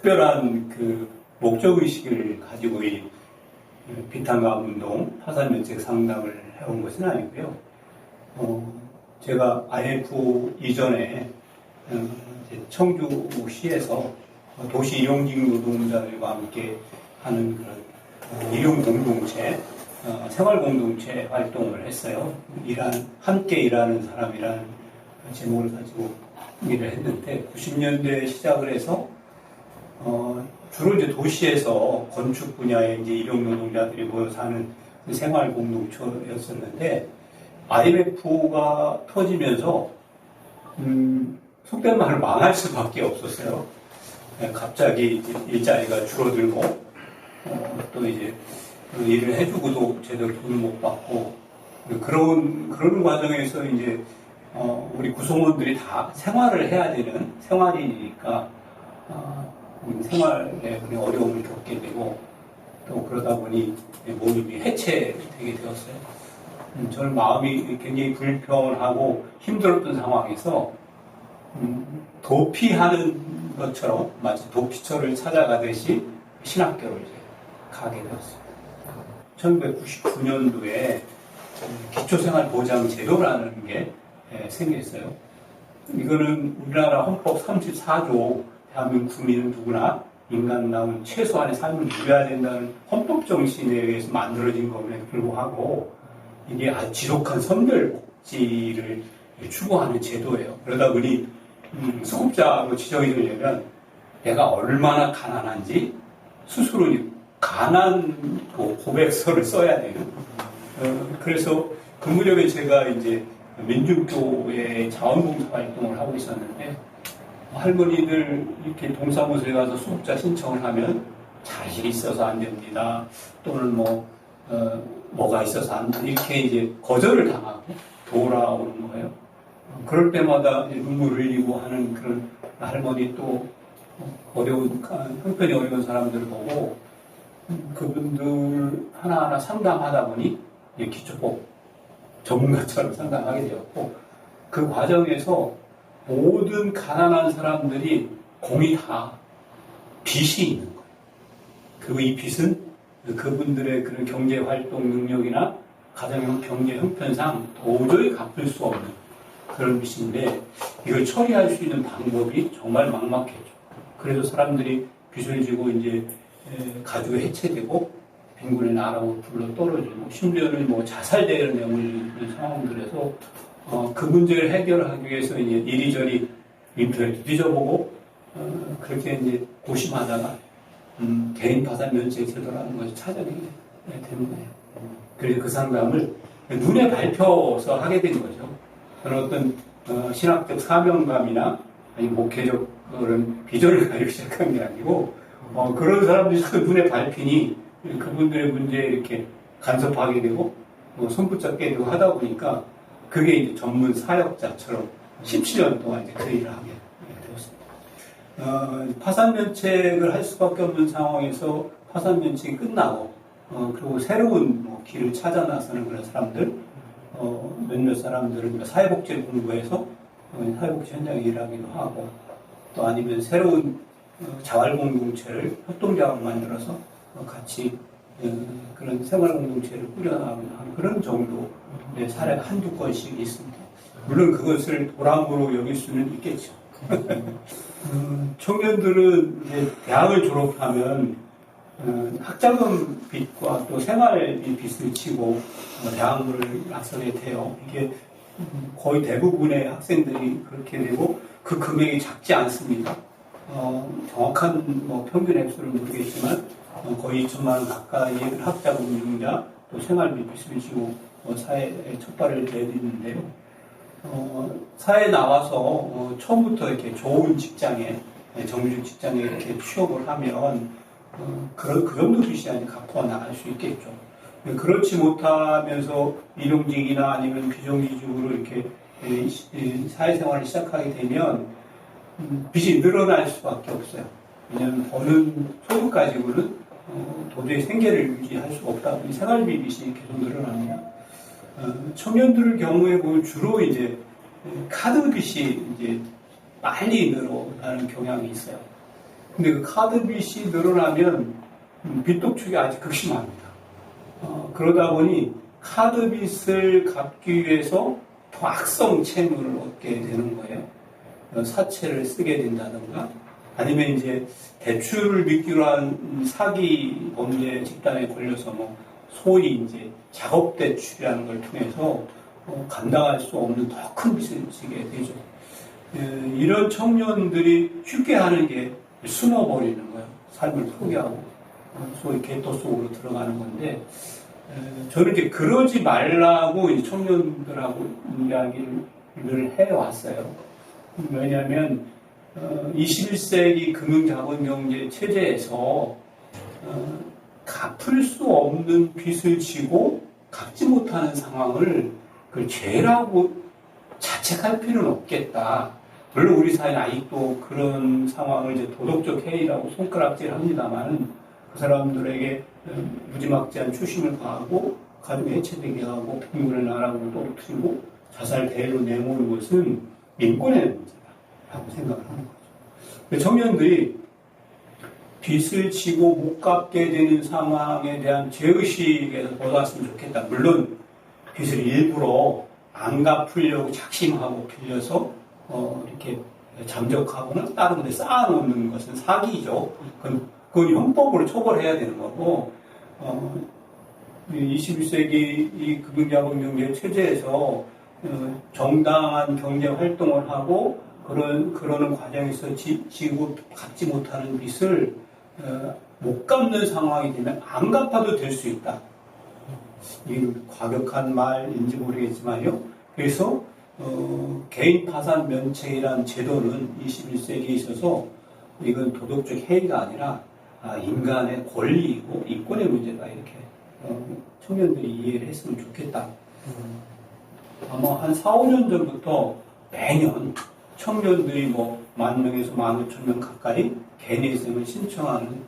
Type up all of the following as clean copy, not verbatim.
특별한 그 목적의식을 가지고 이 비탄감 운동, 파산면책 상담을 해온 것은 아니고요. 제가 IMF 이전에 청주시에서 도시 일용직 노동자들과 함께 하는 그런 일용 공동체, 생활 공동체 활동을 했어요. 함께 일하는 사람이라는 제목을 가지고 일을 했는데 90년대에 시작을 해서 주로 이제 도시에서 건축 분야에 이제 일용 노동자들이 모여 사는 생활 공동체였었는데 IMF가 터지면서 속된 말로 망할 수밖에 없었어요. 갑자기 일자리가 줄어들고 또 이제 일을 해주고도 제대로 돈을 못 받고 그런 과정에서 이제 우리 구성원들이 다 생활을 해야 되는 생활인이니까 생활에 어려움을 겪게 되고 또 그러다 보니 모임이 해체되게 되었어요. 저는 마음이 굉장히 불편하고 힘들었던 상황에서 도피하는 것처럼 마치 도피처를 찾아가듯이 신학교를 이제 가게 되었습니다. 1999년도에 기초생활보장제도라는 게 생겼어요. 이거는 우리나라 헌법 34조 대한민국 국민은 누구나 인간다운 최소한의 삶을 누려야 된다는 헌법 정신에 의해서 만들어진 것에도 불구하고 이게 아주 지독한 선별복지를 추구하는 제도예요. 그러다 보니 수급자로 지정이 되려면 내가 얼마나 가난한지 스스로 가난 고백서를 써야 되는. 그래서 그 무렵에 제가 이제 민중교회 자원봉사 활동을 하고 있었는데 할머니들 이렇게 동사무소에 가서 수급자 신청을 하면 자식이 있어서 안 됩니다. 또는 뭐가 있어서 안 됩니다. 이렇게 이제 거절을 당하고 돌아오는 거예요. 그럴 때마다 눈물을 흘리고 하는 그런 할머니 또 형편이 어려운 사람들을 보고 그분들 하나하나 상담하다 보니 기초법 전문가처럼 상담하게 되었고 그 과정에서 모든 가난한 사람들이 공이 다 빚이 있는 거예요. 그리고 이 빚은 그분들의 그런 경제 활동 능력이나 가정 경제 형편상 도저히 갚을 수 없는 그런 빚인데 이걸 처리할 수 있는 방법이 정말 막막했죠. 그래서 사람들이 빚을 지고 이제 가족이 해체되고 빈곤의 나라로 불러 떨어지고 심지어는 자살되는 내용을 상황들에서 그 문제를 해결하기 위해서 이제 이리저리 인터넷도 뒤져보고 그렇게 이제 고심하다가 개인 파산 면책 제도라는 것을 찾아내게 되는 거예요. 그래서 그 상담을 눈에 밟혀서 하게 된 거죠. 그런 어떤 신학적 사명감이나 아니 목회적 그런 비전을 가지고 시작한 게 아니고 그런 사람들이 눈에 밟히니 그분들의 문제에 이렇게 간섭하게 되고 손붙잡게 되고 하다 보니까 그게 이제 전문 사역자처럼 17년 동안 이제 그 일을 하게 되었습니다. 파산면책을 할 수밖에 없는 상황에서 파산면책이 끝나고 그리고 새로운 길을 찾아 나서는 그런 사람들 몇몇 사람들은 사회복지를 공부해서 사회복지 현장에 일하기도 하고 또 아니면 새로운 자활공동체를 협동조합을 만들어서 같이 그런 생활공동체를 꾸려나가는 그런 정도의 사례가 한두 건씩 있습니다. 물론 그것을 보람으로 여길 수는 있겠죠. 청년들은 이제 대학을 졸업하면 학자금 빚과 또 생활비 빚을 치고 대학을 나서게 돼요. 이게 거의 대부분의 학생들이 그렇게 되고 그 금액이 작지 않습니다. 정확한 평균 액수를 모르겠지만 거의 2천만 원 가까이의 학자금 융자 또 생활비 빚을 지고 사회에 첫 발을 내딛는데요. 사회에 나와서 처음부터 이렇게 좋은 직장에 정규직 직장에 이렇게 취업을 하면 그 정도 빚이 아니 갖고 나갈 수 있겠죠. 그렇지 못하면서 일용직이나 아니면 비정규직으로 이렇게 사회생활을 시작하게 되면 빚이 늘어날 수밖에 없어요. 왜냐하면 버는 소득 가지고는 도저히 생계를 유지할 수가 없다 보니 생활비 빚이 계속 늘어납니다. 청년들의 경우에 보면 주로 이제 카드 빚이 이제 빨리 늘어나는 경향이 있어요. 근데 그 카드 빚이 늘어나면 빚 독촉이 아주 극심합니다. 그러다 보니 카드 빚을 갚기 위해서 더 악성 채무를 얻게 되는 거예요. 사채를 쓰게 된다든가, 아니면 이제 대출을 미끼로 한 사기 범죄 집단에 걸려서 뭐 소위 이제 작업 대출이라는 걸 통해서 감당할 수 없는 더 큰 빚을 지게 되죠. 이런 청년들이 쉽게 하는 게 숨어버리는 거예요. 삶을 포기하고 소위 갯도 속으로 들어가는 건데, 저는 이제 그러지 말라고 이 청년들하고 이야기를 해왔어요. 왜냐하면 21세기 금융자본경제 체제에서 갚을 수 없는 빚을 지고 갚지 못하는 상황을 그 죄라고 자책할 필요는 없겠다. 물론 우리 사회는 아직도 그런 상황을 이제 도덕적 해이라고 손가락질합니다만, 그 사람들에게 무지막지한 추심을 가하고 가족 해체되게 하고 빈곤의 나라로 떨어뜨리고 자살 대회로 내모는 것은 인권의 문제다라고 생각을 하는 거죠. 청년들이 빚을 지고 못 갚게 되는 상황에 대한 죄의식에서 벗어났으면 좋겠다. 물론 빚을 일부러 안 갚으려고 작심하고 빌려서 이렇게 잠적하거나 다른 데 쌓아놓는 것은 사기죠. 그건 형법으로 처벌해야 되는 거고, 21세기 이 금융자본경제 체제에서 정당한 경제 활동을 하고 그러는 과정에서 지고 갚지 못하는 빚을 못 갚는 상황이 되면 안 갚아도 될 수 있다. 이 과격한 말인지 모르겠지만요. 그래서 개인 파산 면책이라는 제도는 21세기에 있어서 이건 도덕적 해이가 아니라 인간의 권리이고 인권의 문제다, 이렇게 청년들이 이해를 했으면 좋겠다. 아마 한 4, 5년 전부터 매년 청년들이 뭐 10,000명에서 15,000명 가까이 개인회생을 신청하는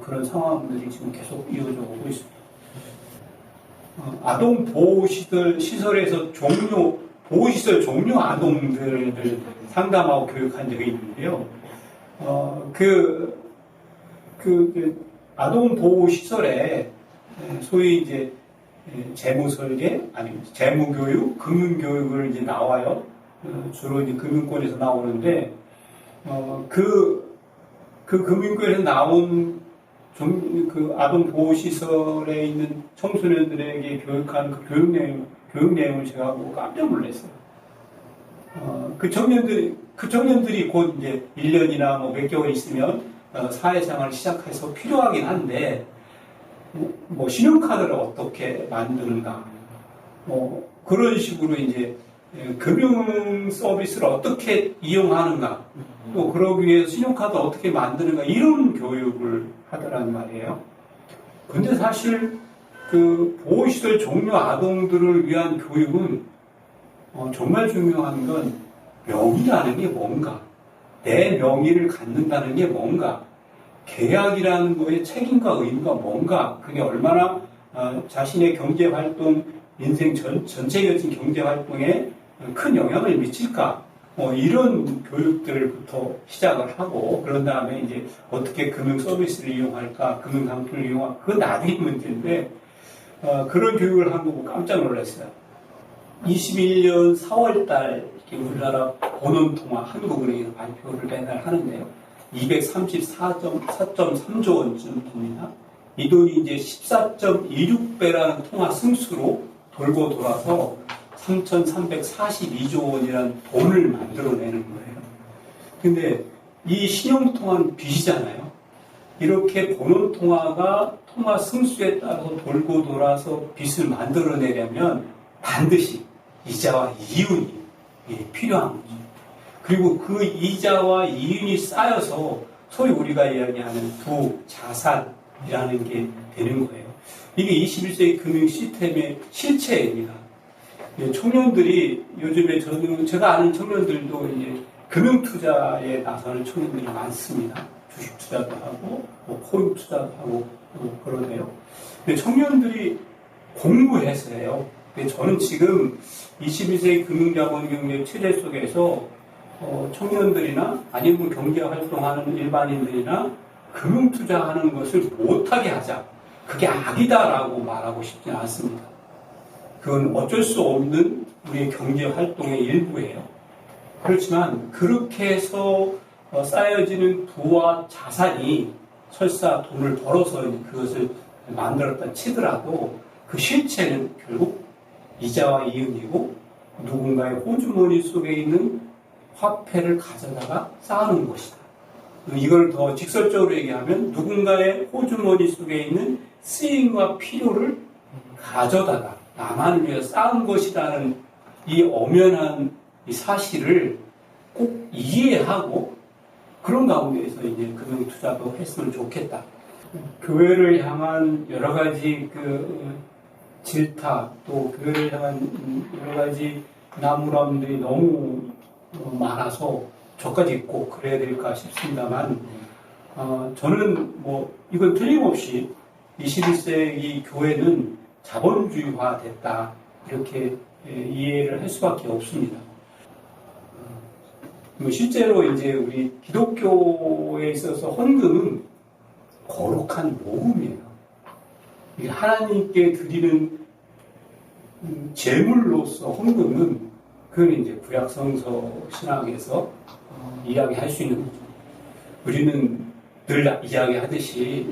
그런 상황들이 지금 계속 이어져 오고 있습니다. 아동 보호시설에서 보호시설 종료 아동들을 상담하고 교육한 적이 있는데요. 아동 보호시설에 소위 이제 재무 설계, 아니면 재무 교육, 금융 교육을 이제 나와요. 주로 이제 금융권에서 나오는데, 그 금융권에서 나온 그 아동 보호시설에 있는 청소년들에게 교육하는 그 교육 내용을 제가 보고 깜짝 놀랐어요. 그 청년들이 곧 이제 1년이나 뭐 몇 개월 있으면 사회생활을 시작해서 필요하긴 한데, 뭐 신용카드를 어떻게 만드는가, 그런 식으로 이제 금융 서비스를 어떻게 이용하는가, 또 그러기 위해서 신용카드 어떻게 만드는가, 이런 교육을 하더란 말이에요. 근데 사실 그 보호시설 종료 아동들을 위한 교육은 정말 중요한 건 명의라는 게 뭔가, 내 명의를 갖는다는 게 뭔가, 계약이라는 거에 책임과 의무가 뭔가, 그게 얼마나 자신의 경제활동, 인생 전체적인 경제활동에 큰 영향을 미칠까, 이런 교육들부터 시작을 하고, 그런 다음에 이제 어떻게 금융 서비스를 이용할까, 금융 상품을 이용할까, 그건 나중에 문제인데, 그런 교육을 한 거 보고 깜짝 놀랐어요. 21년 4월달 우리나라 본원통화 한국은행에서 발표를 매달 하는데요. 234.3조 원쯤 됩니다. 이 돈이 이제 14.16배라는 통화 승수로 돌고 돌아서 3,342조 원이라는 돈을 만들어내는 거예요. 근데 이 신용통화는 빚이잖아요. 이렇게 본원통화가 통화 승수에 따라서 돌고 돌아서 빚을 만들어내려면 반드시 이자와 이윤이 필요한 거죠. 그리고 그 이자와 이윤이 쌓여서 소위 우리가 이야기하는 부자산이라는 게 되는 거예요. 이게 21세기 금융 시스템의 실체입니다. 청년들이 요즘에 제가 아는 청년들도 이제 금융 투자에 나서는 청년들이 많습니다. 주식 투자도 하고, 코인 투자도 하고, 그러네요. 근데 청년들이 공부해서 해요. 근데 저는 지금 21세기 금융자본경제 체제 속에서 청년들이나 아니면 경제활동하는 일반인들이나 금융투자하는 것을 못하게 하자. 그게 악이다라고 말하고 싶지는 않습니다. 그건 어쩔 수 없는 우리의 경제활동의 일부예요. 그렇지만 그렇게 해서 쌓여지는 부와 자산이 설사 돈을 벌어서 그것을 만들었다 치더라도 그 실체는 결국 이자와 이윤이고 누군가의 호주머니 속에 있는 화폐를 가져다가 쌓아놓은 것이다. 이걸 더 직설적으로 얘기하면 누군가의 호주머니 속에 있는 쓰임과 필요를 가져다가 나만을 위해 쌓은 것이라는 이 엄연한 이 사실을 꼭 이해하고 그런 가운데에서 이제 금융투자도 했으면 좋겠다. 교회를 향한 여러 가지 질타 또 교회를 향한 여러 가지 나무람들이 너무 많아서 저까지 꼭 그래야 될까 싶습니다만 저는 이건 틀림없이 21세기 교회는 자본주의화 됐다 이렇게 이해를 할 수밖에 없습니다. 실제로 이제 우리 기독교에 있어서 헌금은 거룩한 모금이에요. 이게 하나님께 드리는 제물로서 헌금은 그건 이제 구약성서 신학에서 이야기할 수 있는 거죠. 우리는 늘 이야기하듯이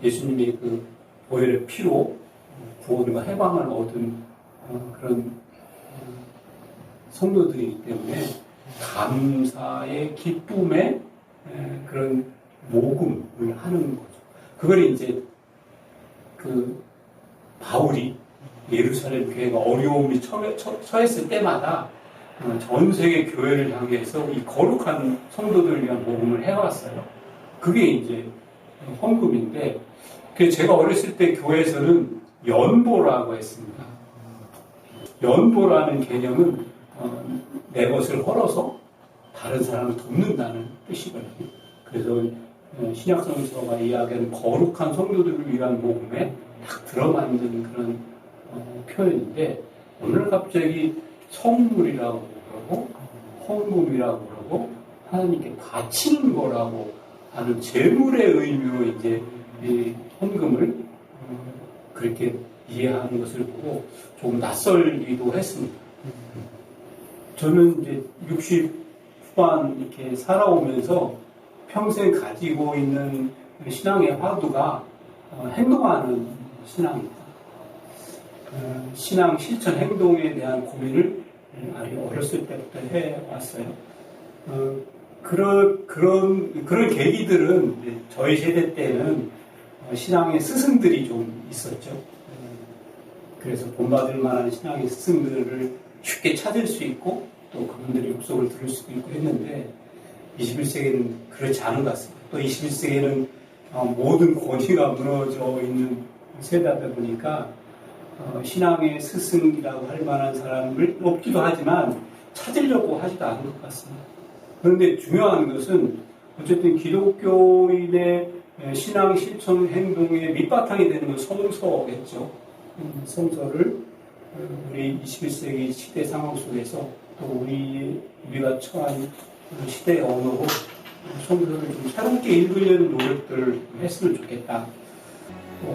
예수님의 그 보혈의 피로 구원과 해방을 얻은 그런 성도들이기 때문에 감사의 기쁨의 그런 모금을 하는 거죠. 그걸 이제 바울이 예루살렘 교회가 어려움이 처했을 때마다 전 세계 교회를 향해서 이 거룩한 성도들을 위한 모금을 해왔어요. 그게 이제 헌금인데, 제가 어렸을 때 교회에서는 연보라고 했습니다. 연보라는 개념은 내 것을 헐어서 다른 사람을 돕는다는 뜻이거든요. 그래서 신약성서가 이야기하는 거룩한 성도들을 위한 모금에 딱 들어맞는 그런 표현인데, 오늘 갑자기 성물이라고 그러고 헌금이라고 그러고 하나님께 바치는 거라고 하는 제물의 의미로 이제 이 헌금을 그렇게 이해하는 것을 보고 조금 낯설기도 했습니다. 저는 이제 60 후반 이렇게 살아오면서 평생 가지고 있는 신앙의 화두가 행동하는 신앙입니다. 신앙 실천 행동에 대한 고민을 아주 어렸을 때부터 해왔어요. 그런 계기들은 저희 세대 때는 신앙의 스승들이 좀 있었죠. 그래서 본받을 만한 신앙의 스승들을 쉽게 찾을 수 있고 또 그분들의 육속을 들을 수도 있고 했는데 21세기는 그렇지 않은 것 같습니다. 또 21세기에는 모든 권위가 무너져 있는 세대다 보니까 신앙의 스승이라고 할 만한 사람을 없기도 하지만 찾으려고 하지도 않은 것 같습니다. 그런데 중요한 것은 어쨌든 기독교인의 신앙 실천 행동의 밑바탕이 되는 건 성서겠죠. 성서를 우리 21세기 시대 상황 속에서 또 우리가 처한 시대의 언어로 성서를 좀 새롭게 읽으려는 노력들을 했으면 좋겠다.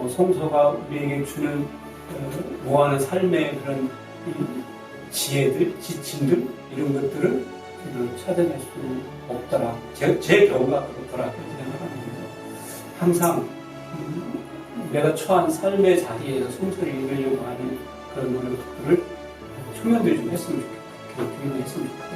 성서가 우리에게 주는 모아는 삶의 그런 지혜들, 지침들 이런 것들을 찾아낼 수 없더라. 제 경우가 그렇더라 생각합니다. 항상 내가 처한 삶의 자리에서 성서를 읽으려고 하는 그런 노력들을 청년들이 좀 했으면 좋겠다. 교육을 했으면 좋겠다.